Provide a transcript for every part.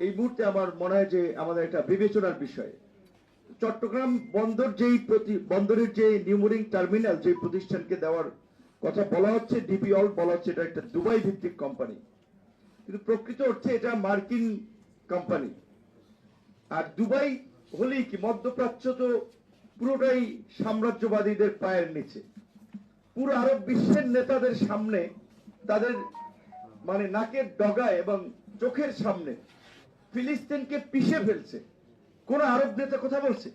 এই মুহূর্তে আমার মনে হয় যে আমাদের একটা বিবেচনার বিষয়। চট্টগ্রাম বন্দরের যে নিউমোরিং টার্মিনাল যে প্রতিষ্ঠানকে দেওয়ার কথা বলা হচ্ছে, ডিপি ওয়ার্ল্ড বলা হচ্ছে এটা একটা দুবাই ভিত্তিক কোম্পানি, কিন্তু প্রকৃত অর্থে এটা মার্কিন কোম্পানি। আর দুবাই হলেই কি, মধ্যপ্রাচ্য তো পুরোটাই সাম্রাজ্যবাদীদের পায়ের নিচে। পুরো আরব বিশ্বের নেতাদের সামনে, তাদের মানে নাকের ডগায় এবং চোখের সামনে ফিলিস্তিনকে পিষে ফেলছে। কোন আরব নেতা কথা বলছে?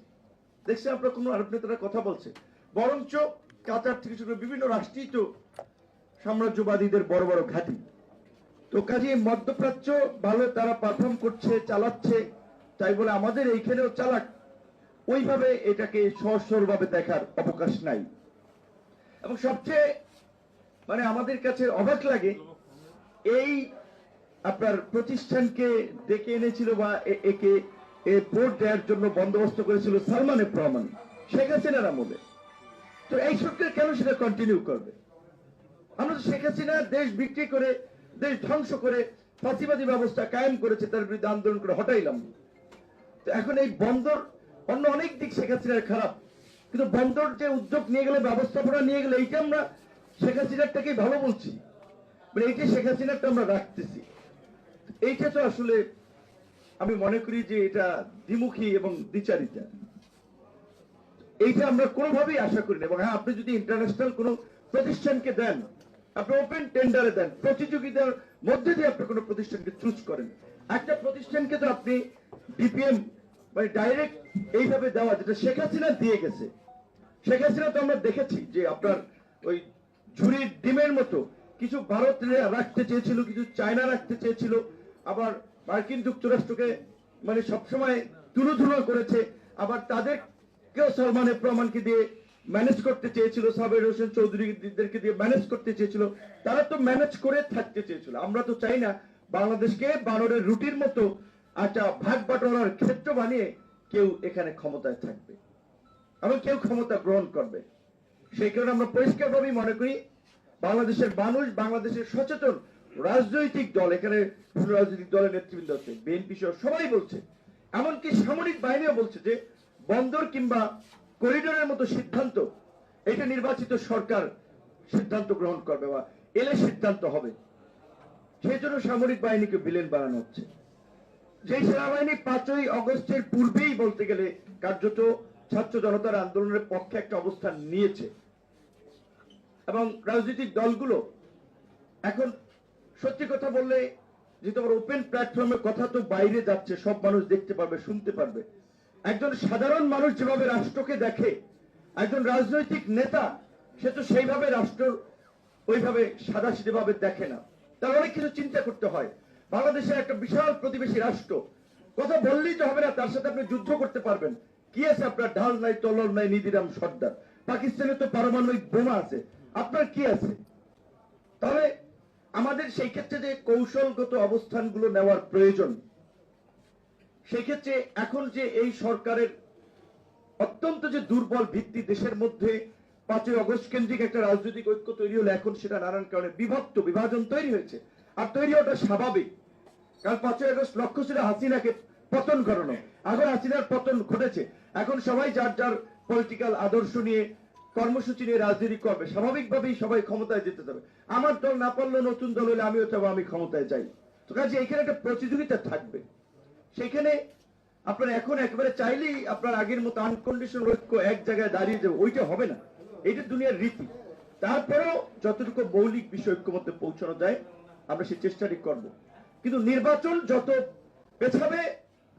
দেখছেন আপনারা কোন আরব নেতারা কথা বলছে? বরঞ্চ কাতার থেকে শুরু করে বিভিন্ন রাষ্ট্রই তো সাম্রাজ্যবাদীদের বড় বড় ঘাঁটি। তো কাজে মধ্যপ্রাচ্য ভালো তারা পারফর্ম করছে, চালাচ্ছে, তাই বলে আমাদের এইখানেও চালাক, ওইভাবে এটাকে সহজভাবে দেখার অবকাশ নাই। এবং সবচেয়ে মানে আমাদের কাছে অবাক লাগে, এই আপনার প্রতিষ্ঠানকে ডেকে এনেছিল বা একে ভোট দেওয়ার জন্য বন্দোবস্ত করেছিল সালমান এফ রহমান শেখ হাসিনার আমলে। তো এই সরকার কেন সেটা কন্টিনিউ করবে? আমরা তো শেখ হাসিনা দেশ বিক্রি করে, দেশ ধ্বংস করে ফাঁসিবাদী ব্যবস্থা কায়েম করেছে, তার বিরুদ্ধে আন্দোলন করে হটাইলাম। তো এখন এই বন্দর, অন্য অনেক দিক শেখ হাসিনার খারাপ, কিন্তু বন্দর যে উদ্যোগ নিয়ে গেলে, ব্যবস্থাপনা নিয়ে গেলে, এইটা আমরা শেখ হাসিনারটাকেই ভালো বলছি, মানে এইটা শেখ হাসিনারটা আমরা রাখতেছি। এইটা তো আসলে আমি মনে করি যে এটা দ্বিমুখী এবং দ্বিচারিতা। এইটা আমরা কোনোভাবেই আশা করি না। এবং হ্যাঁ, আপনি যদি ইন্টারন্যাশনাল কোন প্রতিষ্ঠানকে দেন, আপনি ওপেন টেন্ডারে দেন, প্রতিযোগিতার মধ্যে দিয়ে আপনি কোন প্রতিষ্ঠানকে চুজ করেন। একটা প্রতিষ্ঠানকে তো আপনি ডিপিএম মানে ডাইরেক্ট এইভাবে দেওয়া, যেটা শেখ হাসিনা দিয়ে গেছে। শেখ হাসিনা তো আমরা দেখেছি যে আপনার ওই ঝুড়ির ডিমের মতো কিছু ভারত রাখতে চেয়েছিল, কিছু চায়না রাখতে চেয়েছিল, আবার মার্কিন যুক্তরাষ্ট্রকে মানে সবসময় তুলো করেছে, আবার তাদেরকেও সালমান এফ রহমানকে দিয়ে ম্যানেজ করতে চেয়েছিল, সাবের হোসেন চৌধুরীদেরকে দিয়ে ম্যানেজ করতে চেয়েছিল। তারা তো ম্যানেজ করে থাকতে চেয়েছিল। আমরা তো চাই না বাংলাদেশকে বানরের রুটির মতো একটা ভাগ বাটোয়ারার ক্ষেত্র বানিয়ে কেউ এখানে ক্ষমতায় থাকবে এবং কেউ ক্ষমতা গ্রহণ করবে। সেই কারণে আমরা পরিষ্কারভাবেই মনে করি বাংলাদেশের মানুষ, বাংলাদেশের সচেতন রাজনৈতিক দল, এখানে বিভিন্ন রাজনৈতিক দলের নেতৃবৃন্দ আছে, বিএনপি সহ সবাই বলছে, এমনকি সামরিক বাহিনীও বলছে যে বন্দর কিংবা করিডোরের মতো সিদ্ধান্ত এটা নির্বাচিত সরকার সিদ্ধান্ত গ্রহণ করবে বা এলে সিদ্ধান্ত হবে। সেই জন্য সামরিক বাহিনীকে ভিলেন বানানো হচ্ছে। যে সেনাবাহিনী 5ই অগস্টের পূর্বেই বলতে গেলে কার্যত ছাত্র জনতার আন্দোলনের পক্ষে একটা অবস্থান নিয়েছে, এবং রাজনৈতিক দলগুলো এখন সত্যি কথা বললে, যেহেতু আমার ওপেন প্ল্যাটফর্মে কথা তো বাইরে যাচ্ছে, সব মানুষ দেখতে পারবে, শুনতে পারবে। একজন সাধারণ মানুষ যেভাবে রাষ্ট্রকে দেখে, একজন রাজনৈতিক নেতা সে তো সেইভাবে রাষ্ট্র ওইভাবে সাদাসিধেভাবে দেখে না, তার অনেক কিছু চিন্তা করতে হয়। বাংলাদেশের একটা বিশাল প্রতিবেশী রাষ্ট্র, কথা বললেই তো হবে না, তার সাথে আপনি যুদ্ধ করতে পারবেন। কি আছে আপনার? ঢাল নাই, তলোয়ার নাই, নিধিরাম সর্দার। পাকিস্তানে তো পারমাণবিক বোমা আছে, আপনার কি আছে? তবে আমাদের সেই ক্ষেত্রে যে কৌশলগত অবস্থানগুলো নেওয়ার প্রয়োজন, সেই ক্ষেত্রে এখন যে এই সরকারের অত্যন্ত যে দুর্বল ভিত্তি, দেশের মধ্যে 5ই অগস্ট কেন্দ্রিক একটা রাজনৈতিক ঐক্য তৈরি হলো, এখন সেটা নানান কারণে বিভাজন তৈরি হয়েছে। আর তৈরি হওয়াটা স্বাভাবিক, কারণ 5ই অগস্ট লক্ষ্য ছিল হাসিনাকে পতন করানো। এখন হাসিনার পতন ঘটেছে, এখন সবাই যার যার পলিটিক্যাল আদর্শ নিয়ে, কর্মসূচি নিয়ে রাজনীতি করবে। স্বাভাবিকভাবেই সবাই ক্ষমতায় যেতে হবে। আমার দল না পারলেও নতুন দল হলে আমিও চাবো আমি ক্ষমতায় যাই। তো কাজে এখানে একটা প্রতিযোগিতা থাকবে। সেখানে আপনারা এখন একেবারে চাইলেই আপনার আগের মতো আনকন্ডিশনাল ঐক্য এক জায়গায় দাঁড়িয়ে যাবে, ওইটা হবে না। এইটা দুনিয়ার রীতি। তারপরেও যতটুকু মৌলিক বিষয় ঐক্যমত্যে পৌঁছানো যায় আমরা সেই চেষ্টাটি করব। কিন্তু নির্বাচন যত পেছাবে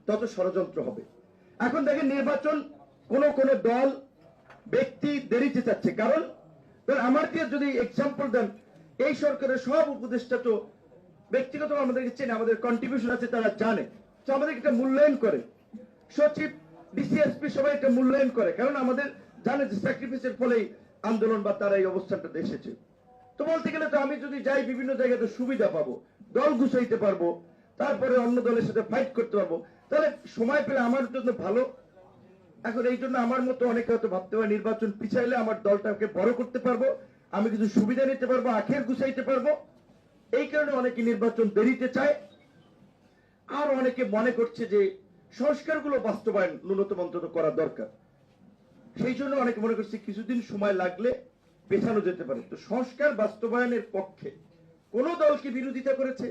তত ষড়যন্ত্র হবে। এখন দেখেন, নির্বাচন কোন দল ব্যক্তি দেরিতে চাচ্ছে। কারণ আমার দিয়ে যদি এক্সাম্পল দেন, এই সরকারের সব উপদেষ্টা তো ব্যক্তিগত আমাদেরকে চেনে, আমাদের কন্ট্রিবিউশন আছে, তারা জানে, তো আমাদের একটা মূল্যায়ন করে। সচিব, ডিসিএসপি সবাই একটা মূল্যায়ন করে, কারণ আমাদের জানে যে স্যাক্রিফাইসের ফলেই আন্দোলন বা তারা এই অবস্থানটাতে এসেছে। তো বলতে গেলে তো আমি যদি যাই বিভিন্ন জায়গায় তো সুবিধা পাবো, দল গুছাইতে পারবো, তারপরে অন্য দলের সাথে ফাইট করতে পারবো, তাহলে সময় পেলে আমার জন্য ভালো। এখন এই জন্য আমার মতো অনেকে হয়তো ভাবতে পারে নির্বাচন পিছাইলে আমার দলটাকে বড় করতে পারবো, আমি কিছু সুবিধা নিতে পারবো, আখের গুছাইতে পারবো। এই কারণে অনেকে নির্বাচন দেরিতে চায়। আর অনেকে মনে করছে যে সংস্কারগুলো বাস্তবায়ন ন্যূনতম অন্তত করা দরকার। সেই জন্য অনেকে মনে করছে কিছুদিন সময় লাগলে পেছানো যেতে পারে। তো সংস্কার বাস্তবায়নের পক্ষে কোন দলকে বিরোধিতা করেছে?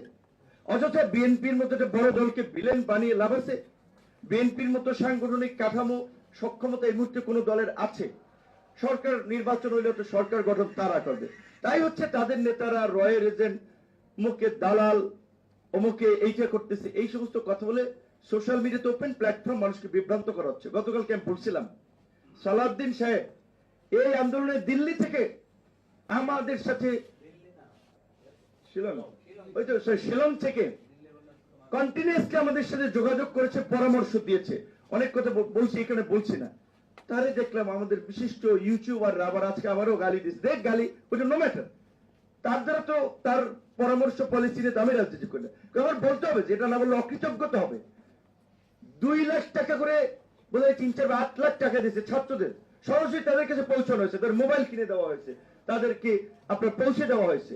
অযথা বিএনপির মতো একটা বড় দলকে ভিলেন বানিয়ে লাভ আছে? বিএনপির মতো সাংগঠনিক কাঠামো সক্ষমতা এই মুহূর্তে কোন দলের আছে? সরকার নির্বাচন হইলে তো সরকার গঠন তারা করবে। তাই হচ্ছে তাদের নেতারা রয়ের এজেন্ট, অমুকে দালাল, অমুকে এইটা করতেছে, এই সমস্ত কথা বলে সোশ্যাল মিডিয়াতে ওপেন প্ল্যাটফর্ম মানুষকে বিভ্রান্ত করা হচ্ছে। গতকালকে আমি বলছিলাম সালাউদ্দিন সাহেব এই আন্দোলনে দিল্লি থেকে আমাদের সাথে শিলং থেকে কন্টিনিউয়াসলি আমাদের সাথে যোগাযোগ করেছে, পরামর্শ দিয়েছে, অনেক কথা বলছি, এখানে বলছি না। তারে দেখলাম আমাদের বিশিষ্ট ইউটিউবার আবার আজকে আবারও গালি দিচ্ছে। দেখ গালি, ওটা নো ম্যাটার। তার দ্বারা তো তার পরামর্শ পলিসি নিয়ে দামে রাজনীতি করলে আমার বলতে হবে যে এটা না বললে অকৃতজ্ঞতা হবে। 2 লাখ টাকা করে বোধহয় 3-4-8 লাখ টাকা দিয়েছে ছাত্রদের, সরাসরি তাদের কাছে পৌঁছানো হয়েছে, তাদের মোবাইল কিনে দেওয়া হয়েছে, তাদেরকে আপনার পৌঁছে দেওয়া হয়েছে।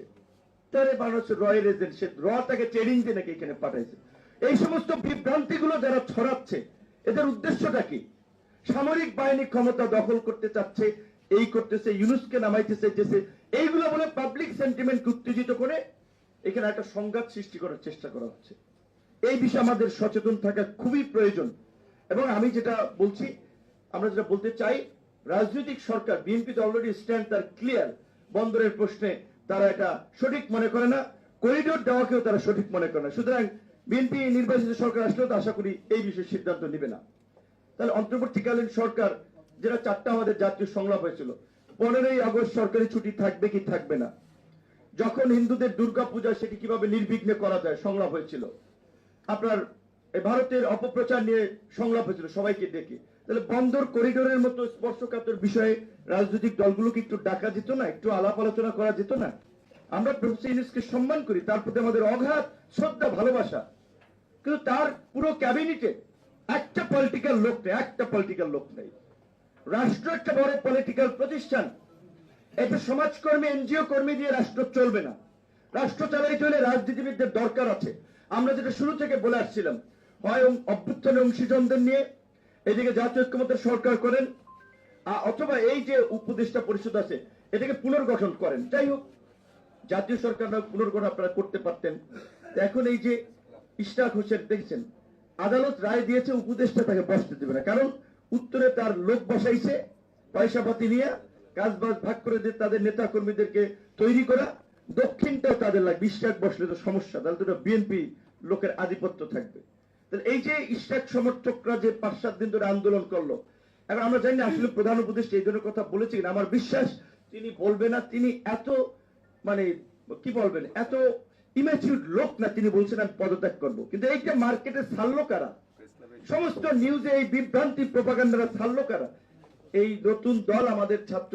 তারে মানুষ রয়ের এজেন্ট, সে রটাকে ট্রেনিং দিয়ে নাকি এখানে পাঠাইছে। এই সমস্ত বিভ্রান্তিগুলো যারা ছড়াচ্ছে এদের উদ্দেশ্যটা কি? সামরিক বাহিনী ক্ষমতা দখল করতে চাচ্ছে, এই করতেছে, ইউনুসকে নামাইতে চাইতেছে, এইগুলো বলে পাবলিক সেন্টিমেন্টকে উত্তেজিত করে এখানে একটা সংঘাত সৃষ্টি করার চেষ্টা করা হচ্ছে। এই বিষয়ে আমাদের সচেতন থাকা খুবই প্রয়োজন। এবং আমি যেটা বলছি, আমরা যেটা বলতে চাই, রাজনৈতিক সরকার, বিএনপি তো অলরেডি স্ট্যান্ড তার ক্লিয়ার। বন্দরের প্রশ্নে তারা এটা সঠিক মনে করে না, করিডোর দেওয়াকেও তারা সঠিক মনে করে না। সুতরাং বিএনপি নির্বাচিত সরকার আসলেও তো আশা করি এই বিষয়ে সিদ্ধান্ত নেবে না। তাহলে অন্তর্বর্তীকালীন সরকার, যেটা 4টা আমাদের জাতীয় সংলাপ হয়েছিল, 15ই আগস্ট সরকারি ছুটি থাকবে কি থাকবে না, যখন হিন্দুদের দুর্গাপূজা সেটি কিভাবে নির্বিঘ্নে করা যায় সংলাপ হয়েছিল, আপনার ভারতের অপপ্রচার নিয়ে সংলাপ হয়েছিল সবাইকে ডেকে। তাহলে বন্দর করিডোরের মতো স্পর্শকাতর বিষয়ে রাজনৈতিক দলগুলোকে একটু ডাকা যেত না, একটু আলাপ আলোচনা করা যেত না? আমরা প্রফেসর ইউনূসকে সম্মান করি, তার প্রতি আমাদের অগাধ শ্রদ্ধা ভালোবাসা, কিন্তু তার পুরো ক্যাবিনেটে একটা পলিটিক্যাল লোক নেই, একটা পলিটিক্যাল লোক নেই। রাষ্ট্র একটা বড় পলিটিক্যাল প্রতিষ্ঠান, এটা সমাজকর্মী, এনজিও কর্মী দিয়ে রাষ্ট্র চলবে না। রাষ্ট্র চালাইতে হলে রাজনীতিবিদদের দরকার আছে। আমরা যেটা শুরু থেকে বলে আসছিলাম, হয় অভ্যুত্থানে অংশীজনদের নিয়ে এদিকে জাতীয় ঐক্যমত্যের সরকার করেন, অথবা এই যে উপদেষ্টা পরিষদ আছে এটাকে পুনর্গঠন করেন। যাই হোক, জাতীয় সরকার পুনর্গঠন আপনারা করতে পারতেন। এখন এই যে ইশরাক হোসেন দেখছেন, আদালত রায় দিয়েছে উপদেষ্টা তাকে বসতে দেবে না, কারণ উত্তরে তার লোক বসাইছে পয়সা পাতি নিয়ে, কাজ বাজ ভাগ করে দিয়ে তাদের নেতা কর্মীদেরকে তৈরি করা, দক্ষিণটাও তাদের লাগবে। ইশরাক বসলে তো সমস্যা, তাহলে তো বিএনপি লোকের আধিপত্য থাকবে। এই যে ইশরাক সমর্থকরা যে 5-7 দিন ধরে আন্দোলন করলো, এখন আমরা জানি না আসলে প্রধান উপদেষ্টা এই ধরনের কথা বলেছে কিনা। আমার বিশ্বাস তিনি বলবে না, তিনি এত মানে কি বলবেন, এত ইম্যাচিউর লোক না, তিনি বলছেন আমি পদত্যাগ করবো। কিন্তু এইটা মার্কেটে ছাড়লো কারা? সমস্ত নিউজে এই বিভ্রান্তি প্রোপাগান্ডারা ছাড়লো কারা? এই নতুন দল, আমাদের ছাত্র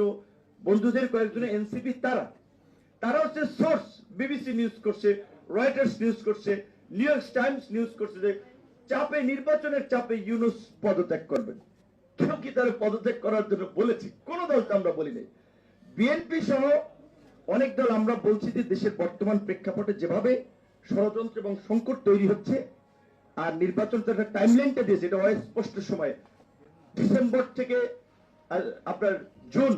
বন্ধুদের কয়েকজন এনসিপি, তারা হচ্ছে সোর্স। বিবিসি নিউজ করছে, রয়টার্স নিউজ করছে, নিউ ইয়র্ক টাইমস নিউজ করছে যে চাপে, নির্বাচনের চাপে ইউনূস পদত্যাগ করবেন। কেউ কি তারা পদত্যাগ করার জন্য বলেছি? কোন দলকে আমরা বলি নাই। বিএনপি সহ অনেক দল আমরা বলছি যে দেশের বর্তমান প্রেক্ষাপটে যেভাবে ষড়যন্ত্র এবং সংকট তৈরি হচ্ছে, আর নির্বাচন একটা টাইমলাইনটা দিয়েছে, এটা অস্পষ্ট সময়, ডিসেম্বর থেকে আপনার জুন,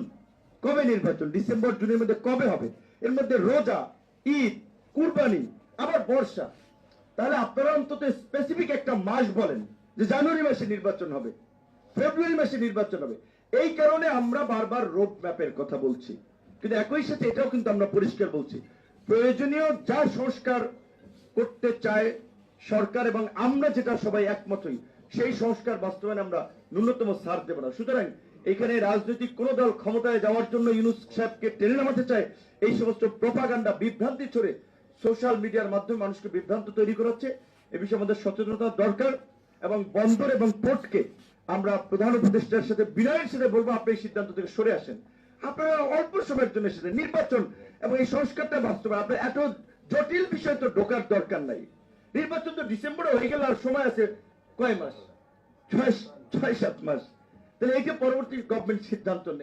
কবে নির্বাচন, ডিসেম্বর জুনের মধ্যে কবে হবে, এর মধ্যে রোজা, ঈদ, কুরবানি, আবার বর্ষা। তাহলে আপনারা অন্তত স্পেসিফিক একটা মাস বলেন যে জানুয়ারি মাসে নির্বাচন হবে, ফেব্রুয়ারি মাসে নির্বাচন হবে। এই কারণে আমরা বারবার রোড ম্যাপের কথা বলছি, কিন্তু একই সাথে এটাও কিন্তু আমরা পরিষ্কার বলছি, প্রয়োজনীয় যা সংস্কার করতে চায় সরকার এবং আমরা যেটা সবাই একমত হই, সেই সংস্কার বাস্তবায়নে আমরা ন্যূনতম ছাড় দেব না। সুতরাং এখানে রাজনৈতিক কোন দল ক্ষমতায় যাওয়ার জন্য ইউনূস সাহেবকে টেনে নামাতে চায়, এই সমস্ত প্রোপাগান্ডা, বিভ্রান্তি ছড়ে সোশ্যাল মিডিয়ার মাধ্যমে মানুষকে বিভ্রান্ত তৈরি করাচ্ছে। এ বিষয়ে আমাদের সচেতনতা দরকার। এবং বন্দর এবং পোর্টকে আমরা প্রধান উপদেষ্টার সাথে বিনয়ের সাথে বলবো, আপনি এই সিদ্ধান্ত থেকে সরে আসেন। আপনারা অল্প সময়ের জন্য এসেছেন, নির্বাচন এবং এই সংস্কারটা বাস্তবায়ন, আপনার এত জটিল বিষয় তো ঢোকার দরকার নাই। নির্বাচন তো ডিসেম্বরে হয়ে গেল, আর সময় আছে কয় মাস, 6-7 মাস। তাহলে এই যে পরবর্তী গভর্নমেন্ট সিদ্ধান্ত নেই।